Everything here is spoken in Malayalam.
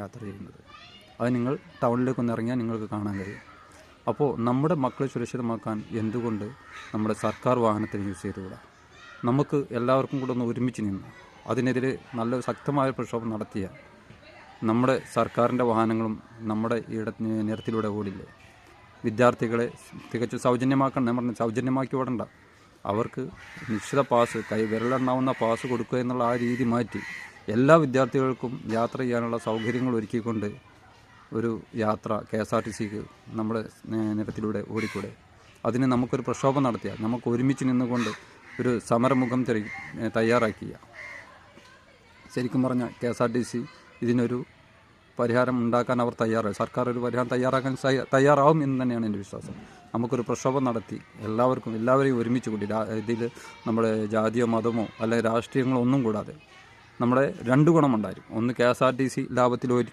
യാത്ര ചെയ്യുന്നത്. അത് നിങ്ങൾ ടൗണിലേക്കൊന്ന് ഇറങ്ങിയാൽ നിങ്ങൾക്ക് കാണാൻ കഴിയും. അപ്പോൾ നമ്മുടെ മക്കളെ സുരക്ഷിതമാക്കാൻ എന്തുകൊണ്ട് നമ്മുടെ സർക്കാർ വാഹനത്തിന് യൂസ് ചെയ്തുകൂടാ? നമുക്ക് എല്ലാവർക്കും കൂടെ ഒന്ന് ഒരുമിച്ച് നിന്ന് അതിനെതിരെ നല്ല ശക്തമായ പ്രക്ഷോഭം നടത്തിയ നമ്മുടെ സർക്കാരിൻ്റെ വാഹനങ്ങളും നമ്മുടെ നിരത്തിലൂടെ ഓടില്ലേ? വിദ്യാർത്ഥികളെ തികച്ചും സൗജന്യമാക്കണം. ഞാൻ പറഞ്ഞ സൗജന്യമാക്കി ഓടണ്ട, അവർക്ക് നിശ്ചിത പാസ്, വിരലെണ്ണാവുന്ന പാസ് കൊടുക്കുക എന്നുള്ള ആ രീതി മാറ്റി എല്ലാ വിദ്യാർത്ഥികൾക്കും യാത്ര ചെയ്യാനുള്ള സൗകര്യങ്ങൾ ഒരുക്കിക്കൊണ്ട് ഒരു യാത്ര KSRTCക്ക് നമ്മുടെ നിരത്തിലൂടെ ഓടിക്കൂടെ? അതിന് നമുക്കൊരു പ്രക്ഷോഭം നടത്തിയാൽ, നമുക്ക് ഒരുമിച്ച് നിന്നുകൊണ്ട് ഒരു സമരമുഖം തയ്യാറാക്കിയ, ശരിക്കും പറഞ്ഞാൽ KSRTC ഇതിനൊരു പരിഹാരം ഉണ്ടാക്കാൻ അവർ തയ്യാറായി. സർക്കാർ ഒരു പരിഹാരം തയ്യാറാവും എന്ന് തന്നെയാണ് എൻ്റെ വിശ്വാസം. നമുക്കൊരു പ്രക്ഷോഭം നടത്തി എല്ലാവരെയും ഒരുമിച്ച് കൂടി, ഇതിൽ നമ്മുടെ ജാതിയോ മതമോ അല്ലെങ്കിൽ രാഷ്ട്രീയങ്ങളോ ഒന്നും കൂടാതെ നമ്മുടെ രണ്ട് ഗുണമുണ്ടായിരിക്കും. ഒന്ന്, KSRTC ലാഭത്തിൽ